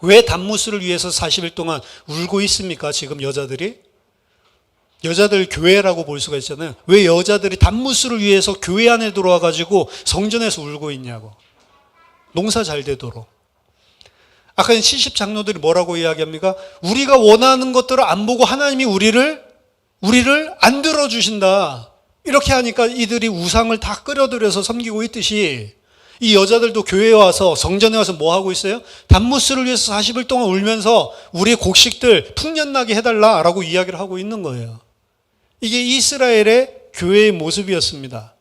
왜 담무스를 위해서 40일 동안 울고 있습니까? 지금 여자들이 여자들 교회라고 볼 수가 있잖아요. 왜 여자들이 담무스를 위해서 교회 안에 들어와 가지고 성전에서 울고 있냐고. 농사 잘 되도록. 아까 70 장로들이 뭐라고 이야기합니까? 우리가 원하는 것들을 안 보고 하나님이 우리를 안 들어주신다. 이렇게 하니까 이들이 우상을 다 끌어들여서 섬기고 있듯이 이 여자들도 교회에 와서 성전에 와서 뭐 하고 있어요? 담무스를 위해서 40일 동안 울면서 우리의 곡식들 풍년나게 해달라라고 이야기를 하고 있는 거예요. 이게 이스라엘의 교회의 모습이었습니다.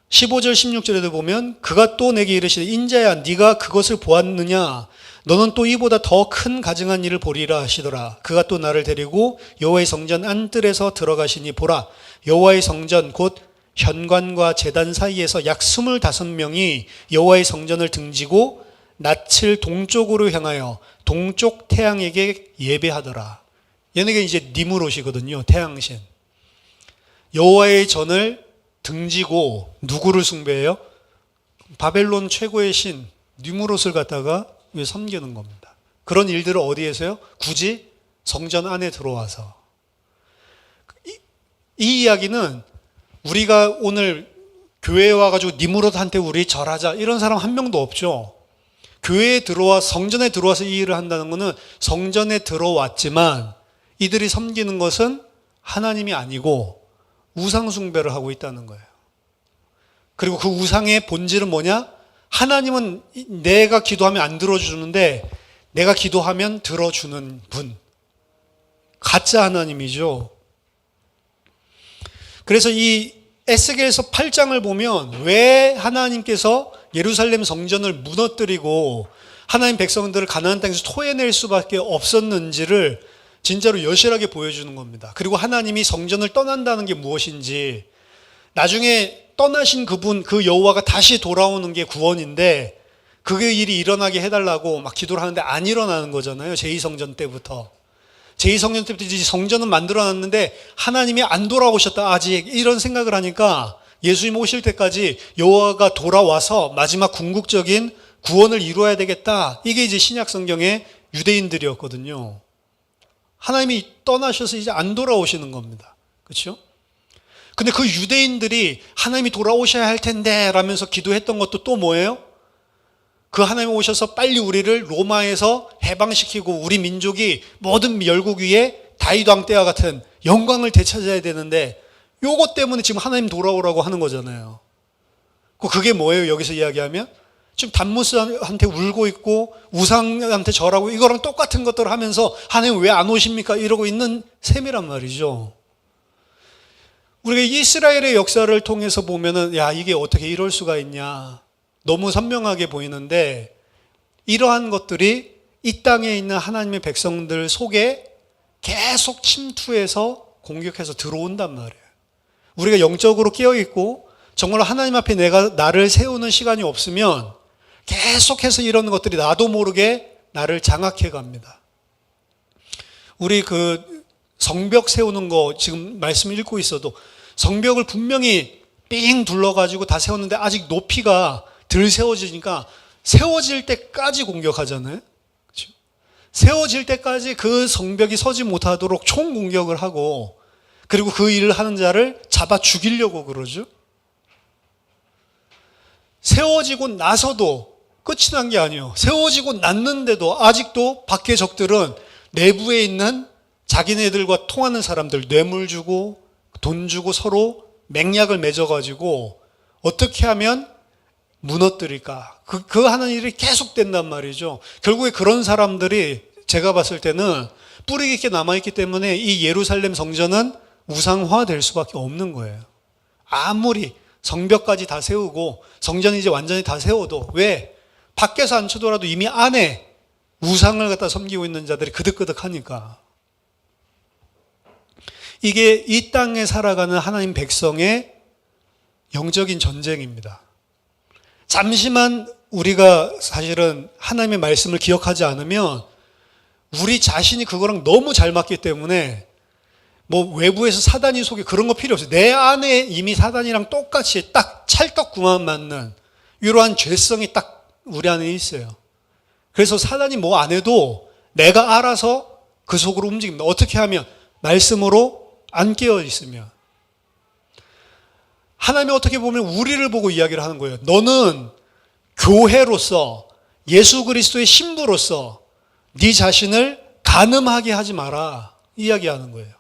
15절 16절에도 보면 그가 또 내게 이르시되 인자야 네가 그것을 보았느냐 너는 또 이보다 더 큰 가증한 일을 보리라 하시더라. 그가 또 나를 데리고 여호와의 성전 안뜰에서 들어가시니 보라 여호와의 성전 곧 현관과 제단 사이에서 약 25명이 여호와의 성전을 등지고 낯을 동쪽으로 향하여 동쪽 태양에게 예배하더라. 얘네가 이제 니무롯이거든요. 태양신. 여호와의 전을 등지고 누구를 숭배해요? 바벨론 최고의 신 니무롯을 갖다가 섬기는 겁니다. 그런 일들을 어디에서요? 굳이 성전 안에 들어와서. 이 이야기는 우리가 오늘 교회에 와가지고 니무롯한테 우리 절하자 이런 사람 한 명도 없죠. 교회에 성전에 들어와서 이 일을 한다는 것은 성전에 들어왔지만 이들이 섬기는 것은 하나님이 아니고 우상숭배를 하고 있다는 거예요. 그리고 그 우상의 본질은 뭐냐? 하나님은 내가 기도하면 안 들어주는데 내가 기도하면 들어주는 분. 가짜 하나님이죠. 그래서 이 에스겔서 8장을 보면 왜 하나님께서 예루살렘 성전을 무너뜨리고 하나님 백성들을 가나안 땅에서 토해낼 수밖에 없었는지를 진짜로 여실하게 보여주는 겁니다. 그리고 하나님이 성전을 떠난다는 게 무엇인지 나중에 떠나신 그분 그 여호와가 다시 돌아오는 게 구원인데 그 일이 일어나게 해달라고 막 기도를 하는데 안 일어나는 거잖아요. 제2성전 때부터. 제2성전 때부터 이제 성전은 만들어놨는데 하나님이 안 돌아오셨다 아직 이런 생각을 하니까 예수님 오실 때까지 여호와가 돌아와서 마지막 궁극적인 구원을 이루어야 되겠다. 이게 이제 신약 성경의 유대인들이었거든요. 하나님이 떠나셔서 이제 안 돌아오시는 겁니다. 그렇죠? 근데 그 유대인들이 하나님이 돌아오셔야 할 텐데 라면서 기도했던 것도 또 뭐예요? 그 하나님이 오셔서 빨리 우리를 로마에서 해방시키고 우리 민족이 모든 열국 위에 다윗 왕 때와 같은 영광을 되찾아야 되는데 요것 때문에 지금 하나님 돌아오라고 하는 거잖아요. 그게 뭐예요? 여기서 이야기하면 지금 담무스한테 울고 있고 우상한테 절하고 이거랑 똑같은 것들을 하면서 하나님 왜 안 오십니까? 이러고 있는 셈이란 말이죠. 우리가 이스라엘의 역사를 통해서 보면은 야 이게 어떻게 이럴 수가 있냐 너무 선명하게 보이는데 이러한 것들이 이 땅에 있는 하나님의 백성들 속에 계속 침투해서 공격해서 들어온단 말이에요. 우리가 영적으로 깨어있고 정말로 하나님 앞에 내가 나를 세우는 시간이 없으면 계속해서 이런 것들이 나도 모르게 나를 장악해 갑니다. 우리 성벽 세우는 거 지금 말씀 읽고 있어도 성벽을 분명히 삥 둘러가지고 다 세웠는데 아직 높이가 덜 세워지니까 세워질 때까지 공격하잖아요. 그렇죠? 세워질 때까지 그 성벽이 서지 못하도록 총공격을 하고 그리고 그 일을 하는 자를 잡아 죽이려고 그러죠. 세워지고 나서도 끝이 난 게 아니에요. 세워지고 났는데도 아직도 밖의 적들은 내부에 있는 자기네들과 통하는 사람들 뇌물 주고 돈 주고 서로 맹약을 맺어가지고 어떻게 하면 무너뜨릴까. 그 하는 일이 계속된단 말이죠. 결국에 그런 사람들이 제가 봤을 때는 뿌리 깊게 남아있기 때문에 이 예루살렘 성전은 우상화될 수밖에 없는 거예요. 아무리 성벽까지 다 세우고 성전이 이제 완전히 다 세워도 왜? 밖에서 안 쳐도라도 이미 안에 우상을 갖다 섬기고 있는 자들이 그득그득하니까. 이게 이 땅에 살아가는 하나님 백성의 영적인 전쟁입니다. 잠시만 우리가 사실은 하나님의 말씀을 기억하지 않으면 우리 자신이 그거랑 너무 잘 맞기 때문에 뭐 외부에서 사단이 속에 그런 거 필요 없어요. 내 안에 이미 사단이랑 똑같이 딱 찰떡궁합 맞는 이러한 죄성이 딱 우리 안에 있어요. 그래서 사단이 뭐 안 해도 내가 알아서 그 속으로 움직입니다. 어떻게 하면? 말씀으로 안 깨어 있으면. 하나님이 어떻게 보면 우리를 보고 이야기를 하는 거예요. 너는 교회로서 예수 그리스도의 신부로서 네 자신을 간음하게 하지 마라 이야기하는 거예요.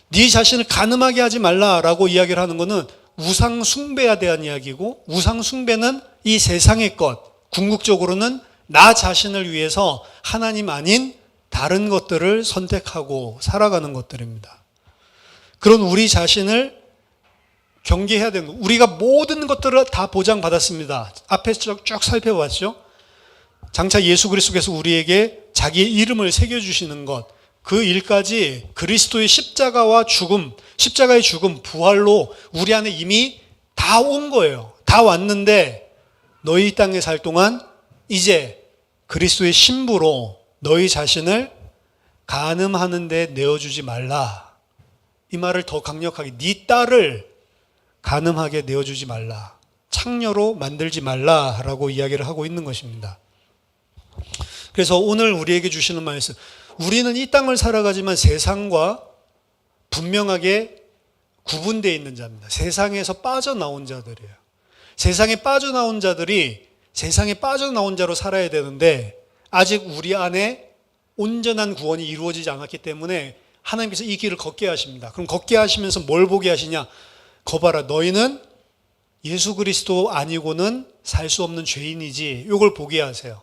네 자신을 간음하게 하지 말라라고 이야기를 하는 것은 우상 숭배에 대한 이야기고, 우상 숭배는 이 세상의 것, 궁극적으로는 나 자신을 위해서 하나님 아닌 다른 것들을 선택하고 살아가는 것들입니다. 그런 우리 자신을 경계해야 되는 거예요. 우리가 모든 것들을 다 보장받았습니다. 앞에 쭉 살펴봤죠. 장차 예수 그리스도께서 우리에게 자기의 이름을 새겨주시는 것, 그 일까지 그리스도의 십자가와 죽음, 십자가의 죽음, 부활로 우리 안에 이미 다 온 거예요. 다 왔는데 너희 이 땅에 살 동안 이제 그리스도의 신부로 너희 자신을 간음하는 데 내어주지 말라. 이 말을 더 강력하게, 네 딸을 간음하게 내어주지 말라. 창녀로 만들지 말라라고 이야기를 하고 있는 것입니다. 그래서 오늘 우리에게 주시는 말씀, 우리는 이 땅을 살아가지만 세상과 분명하게 구분되어 있는 자입니다. 세상에서 빠져나온 자들이에요. 세상에 빠져나온 자들이 세상에 빠져나온 자로 살아야 되는데 아직 우리 안에 온전한 구원이 이루어지지 않았기 때문에 하나님께서 이 길을 걷게 하십니다. 그럼 걷게 하시면서 뭘 보게 하시냐? 거봐라, 너희는 예수 그리스도 아니고는 살 수 없는 죄인이지. 이걸 보게 하세요.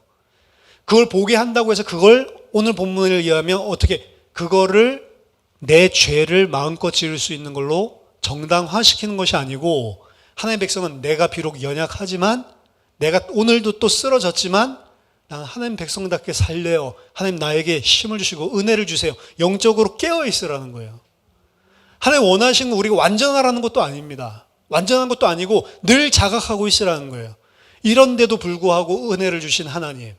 그걸 보게 한다고 해서 그걸 오늘 본문을 의하면 어떻게 그거를 내 죄를 마음껏 지을 수 있는 걸로 정당화시키는 것이 아니고, 하나님의 백성은 내가 비록 연약하지만 내가 오늘도 또 쓰러졌지만 나는 하나님 백성답게 살래요. 하나님 나에게 힘을 주시고 은혜를 주세요. 영적으로 깨어 있으라는 거예요. 하나님 원하시는 건 우리가 완전하라는 것도 아닙니다. 완전한 것도 아니고 늘 자각하고 있으라는 거예요. 이런데도 불구하고 은혜를 주신 하나님,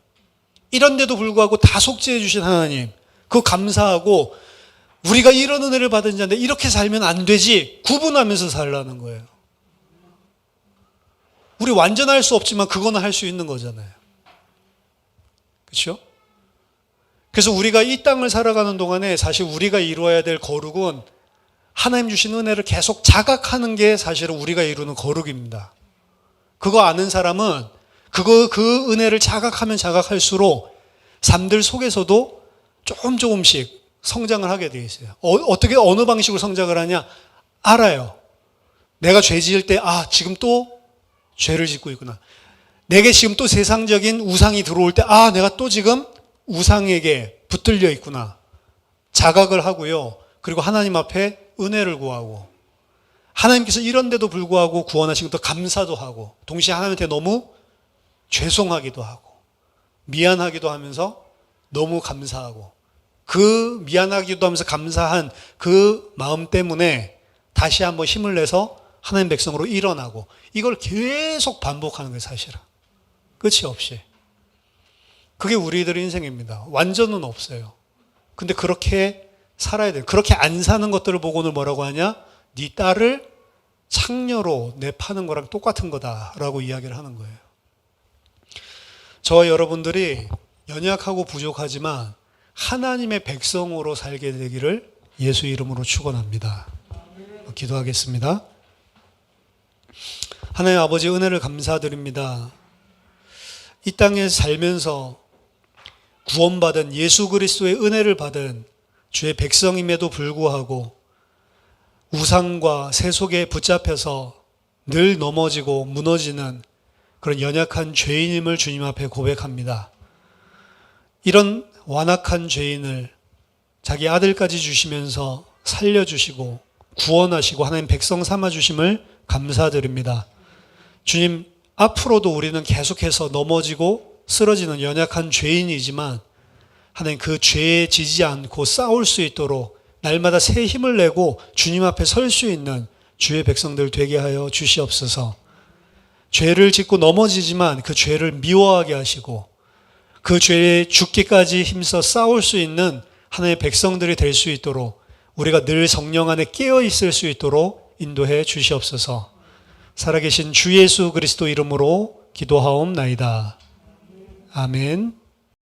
이런데도 불구하고 다 속죄해 주신 하나님, 그거 감사하고 우리가 이런 은혜를 받은 자인데 이렇게 살면 안 되지 구분하면서 살라는 거예요. 우리 완전할 수 없지만 그거는 할 수 있는 거잖아요. 그렇죠? 그래서 우리가 이 땅을 살아가는 동안에 사실 우리가 이루어야 될 거룩은 하나님 주신 은혜를 계속 자각하는 게 사실은 우리가 이루는 거룩입니다. 그거 아는 사람은 그 은혜를 자각하면 자각할수록 삶들 속에서도 조금씩 성장을 하게 되어 있어요. 어떻게 어느 방식으로 성장을 하냐? 알아요. 내가 죄 지을 때 지금 또 죄를 짓고 있구나. 내게 지금 또 세상적인 우상이 들어올 때 내가 또 지금 우상에게 붙들려 있구나. 자각을 하고요. 그리고 하나님 앞에 은혜를 구하고, 하나님께서 이런데도 불구하고 구원하신 것도 감사도 하고, 동시에 하나님한테 너무 죄송하기도 하고 미안하기도 하면서 너무 감사하고, 그 미안하기도 하면서 감사한 그 마음 때문에 다시 한번 힘을 내서 하나님 백성으로 일어나고, 이걸 계속 반복하는 거예요, 사실은. 끝이 없이. 그게 우리들의 인생입니다. 완전은 없어요. 근데 그렇게 살아야 돼요. 그렇게 안 사는 것들을 보고 오늘 뭐라고 하냐? 네 딸을 창녀로 내파는 거랑 똑같은 거다라고 이야기를 하는 거예요. 저와 여러분들이 연약하고 부족하지만 하나님의 백성으로 살게 되기를 예수 이름으로 축원합니다. 기도하겠습니다. 하나님 아버지, 은혜를 감사드립니다. 이 땅에 살면서 구원받은 예수 그리스도의 은혜를 받은 주의 백성임에도 불구하고 우상과 세속에 붙잡혀서 늘 넘어지고 무너지는 그런 연약한 죄인임을 주님 앞에 고백합니다. 이런 완악한 죄인을 자기 아들까지 주시면서 살려주시고 구원하시고 하나님 백성 삼아주심을 감사드립니다. 주님, 앞으로도 우리는 계속해서 넘어지고 쓰러지는 연약한 죄인이지만 하나님 그 죄에 지지 않고 싸울 수 있도록 날마다 새 힘을 내고 주님 앞에 설 수 있는 주의 백성들 되게 하여 주시옵소서. 죄를 짓고 넘어지지만 그 죄를 미워하게 하시고 그 죄에 죽기까지 힘써 싸울 수 있는 하나님의 백성들이 될 수 있도록 우리가 늘 성령 안에 깨어 있을 수 있도록 인도해 주시옵소서. 살아계신 주 예수 그리스도 이름으로 기도하옵나이다. 아멘.